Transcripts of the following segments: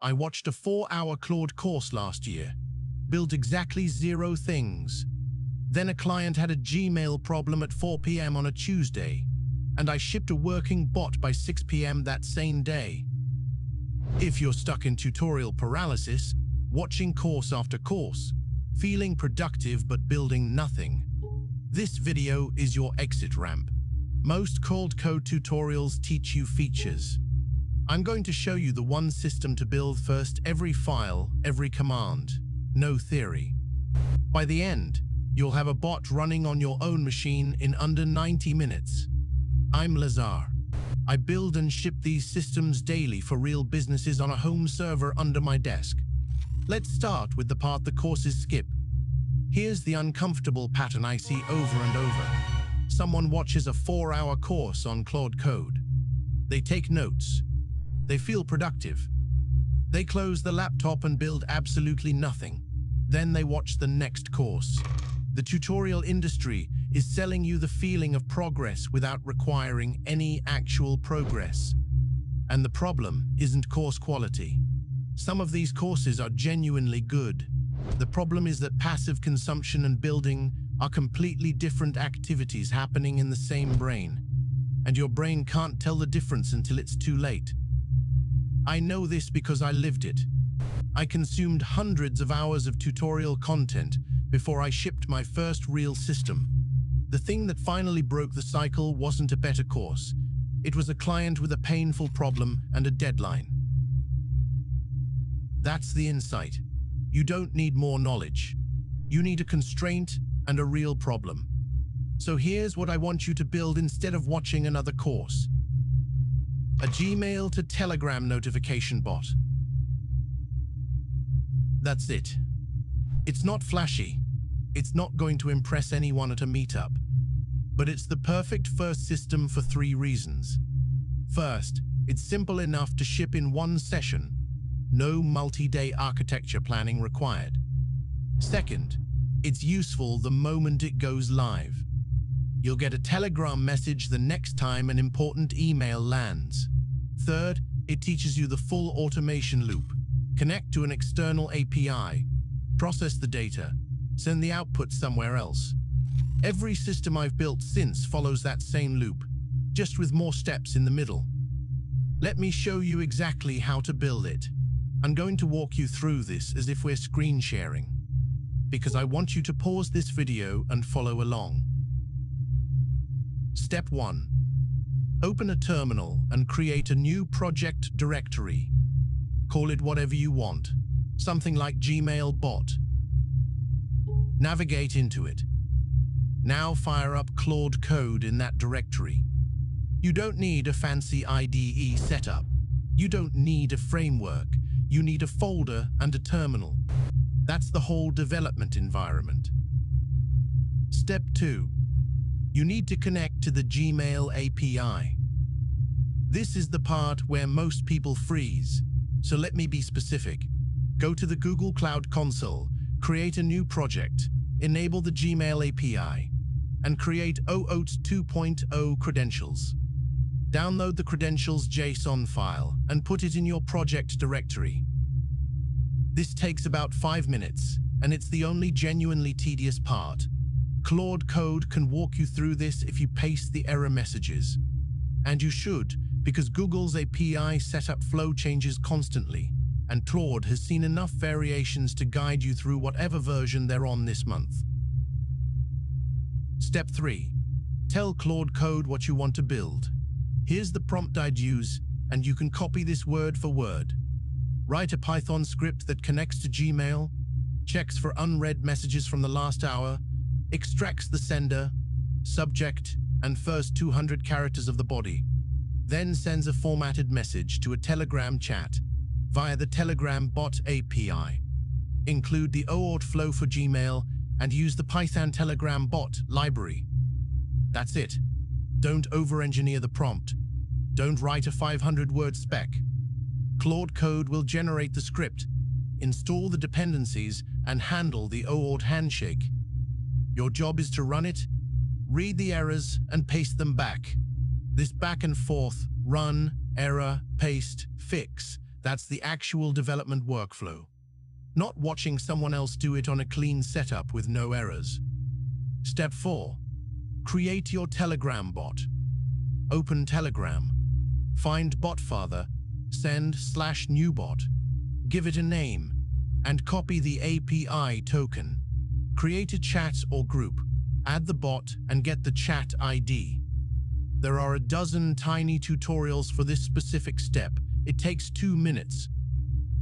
I watched a 4-hour Claude course last year, built exactly 0 things. Then a client had a Gmail problem at 4 p.m. on a Tuesday, and I shipped a working bot by 6 p.m. that same day. If you're stuck in tutorial paralysis, watching course after course, feeling productive but building nothing, this video is your exit ramp. Most Claude Code tutorials teach you features. I'm going to show you the one system to build first, every file, every command, no theory. By the end, you'll have a bot running on your own machine in under 90 minutes. I'm Lazar. I build and ship these systems daily for real businesses on a home server under my desk. Let's start with the part the courses skip. Here's the uncomfortable pattern I see over and over. Someone watches a 4-hour course on Claude Code. They take notes. They feel productive. They close the laptop and build absolutely nothing. Then they watch the next course. The tutorial industry is selling you the feeling of progress without requiring any actual progress. And the problem isn't course quality. Some of these courses are genuinely good. The problem is that passive consumption and building are completely different activities happening in the same brain, and your brain can't tell the difference until it's too late. I know this because I lived it. I consumed hundreds of hours of tutorial content before I shipped my first real system. The thing that finally broke the cycle wasn't a better course. It was a client with a painful problem and a deadline. That's the insight. You don't need more knowledge. You need a constraint and a real problem. So here's what I want you to build instead of watching another course. A Gmail to Telegram notification bot. That's it. It's not flashy. It's not going to impress anyone at a meetup. But it's the perfect first system for 3 reasons. First, it's simple enough to ship in one session. No multi-day architecture planning required. Second, it's useful the moment it goes live. You'll get a Telegram message the next time an important email lands. Third, it teaches you the full automation loop. Connect to an external API, process the data, send the output somewhere else. Every system I've built since follows that same loop, just with more steps in the middle. Let me show you exactly how to build it. I'm going to walk you through this as if we're screen sharing, because I want you to pause this video and follow along. Step 1. Open a terminal and create a new project directory. Call it whatever you want, something like Gmail bot. Navigate into it. Now fire up Claude Code in that directory. You don't need a fancy IDE setup. You don't need a framework. You need a folder and a terminal. That's the whole development environment. Step 2. You need to connect to the Gmail API. This is the part where most people freeze, so let me be specific. Go to the Google Cloud Console, create a new project, enable the Gmail API, and create OAuth 2.0 credentials. Download the credentials JSON file and put it in your project directory. This takes about 5 minutes, and it's the only genuinely tedious part. Claude Code can walk you through this if you paste the error messages. And you should, because Google's API setup flow changes constantly, and Claude has seen enough variations to guide you through whatever version they're on this month. Step 3. Tell Claude Code what you want to build. Here's the prompt I'd use, and you can copy this word for word. Write a Python script that connects to Gmail, checks for unread messages from the last hour, extracts the sender, subject, and first 200 characters of the body, then sends a formatted message to a Telegram chat via the Telegram bot API. Include the OAuth flow for Gmail and use the Python Telegram bot library. That's it. Don't over-engineer the prompt. Don't write a 500-word spec. Claude Code will generate the script, install the dependencies, and handle the OAuth handshake. Your job is to run it, read the errors, and paste them back. This back and forth, run, error, paste, fix, That's the actual development workflow, not watching someone else do it on a clean setup with no errors. Step 4. Create your Telegram bot. Open Telegram. Find botfather, send/new bot. Give it a name, and copy the API token. Create a chat or group. Add the bot and get the chat ID. There are a dozen tiny tutorials for this specific step. It takes 2 minutes.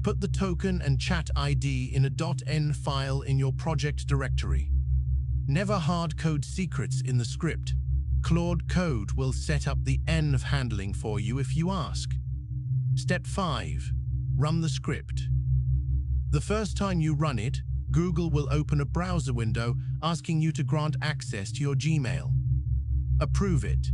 Put the token and chat ID in a .n file in your project directory. Never hard code secrets in the script. Claude Code will set up the env handling for you if you ask. Step 5. Run the script. The first time you run it, Google will open a browser window asking you to grant access to your Gmail. Approve it.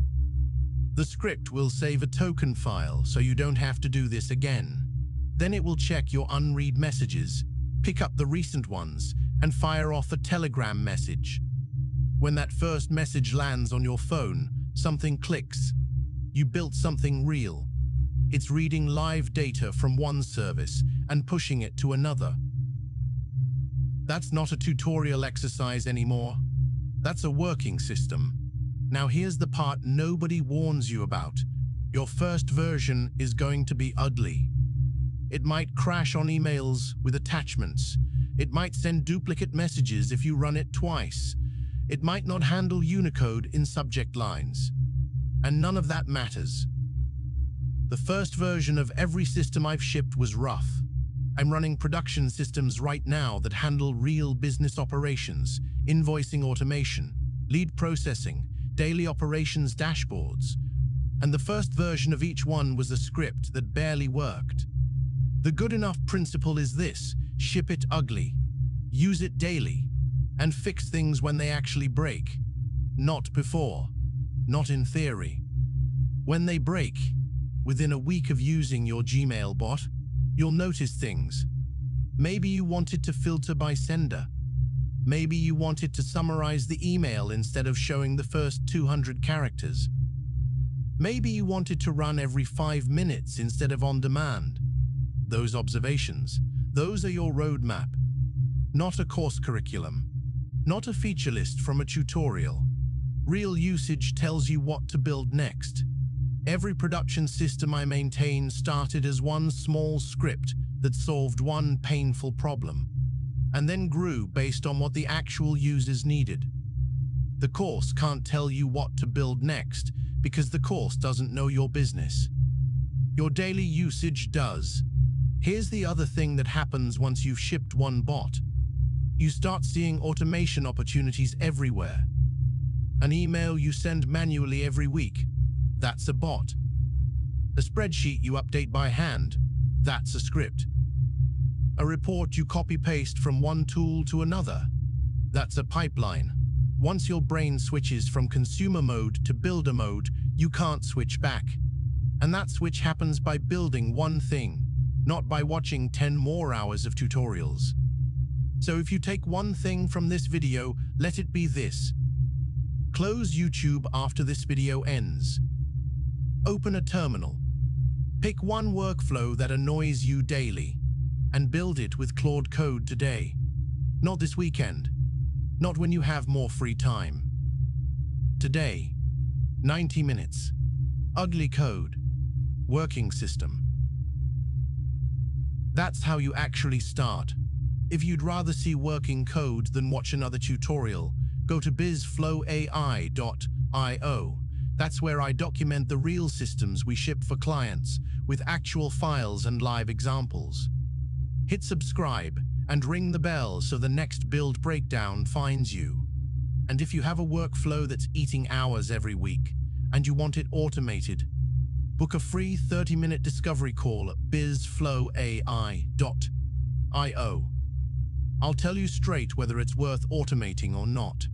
The script will save a token file so you don't have to do this again. Then it will check your unread messages, pick up the recent ones, and fire off a Telegram message. When that first message lands on your phone, something clicks. You built something real. It's reading live data from one service and pushing it to another. That's not a tutorial exercise anymore. That's a working system. Now here's the part nobody warns you about. Your first version is going to be ugly. It might crash on emails with attachments. It might send duplicate messages if you run it twice. It might not handle Unicode in subject lines. And none of that matters. The first version of every system I've shipped was rough. I'm running production systems right now that handle real business operations, invoicing automation, lead processing, daily operations dashboards. And the first version of each one was a script that barely worked. The good enough principle is this: ship it ugly, use it daily, and fix things when they actually break. Not before, not in theory. When they break, within a week of using your Gmail bot, you'll notice things. Maybe you wanted to filter by sender. Maybe you wanted to summarize the email instead of showing the first 200 characters. Maybe you wanted to run every 5 minutes instead of on demand. Those observations, those are your roadmap. Not a course curriculum. Not a feature list from a tutorial. Real usage tells you what to build next. Every production system I maintain started as one small script that solved one painful problem, and then grew based on what the actual users needed. The course can't tell you what to build next because the course doesn't know your business. Your daily usage does. Here's the other thing that happens once you've shipped one bot. You start seeing automation opportunities everywhere. An email you send manually every week, that's a bot. A spreadsheet you update by hand, that's a script. A report you copy-paste from one tool to another, that's a pipeline. Once your brain switches from consumer mode to builder mode, you can't switch back. And that switch happens by building one thing, not by watching 10 more hours of tutorials. So if you take one thing from this video, let it be this. Close YouTube after this video ends. Open a terminal. Pick one workflow that annoys you daily and build it with Claude Code today. Not this weekend. Not when you have more free time. Today, 90 minutes. Ugly code. Working system. That's how you actually start. If you'd rather see working code than watch another tutorial, go to bizflowai.io. That's where I document the real systems we ship for clients with actual files and live examples. Hit subscribe and ring the bell so the next build breakdown finds you. And if you have a workflow that's eating hours every week and you want it automated, book a free 30-minute discovery call at bizflowai.io. I'll tell you straight whether it's worth automating or not.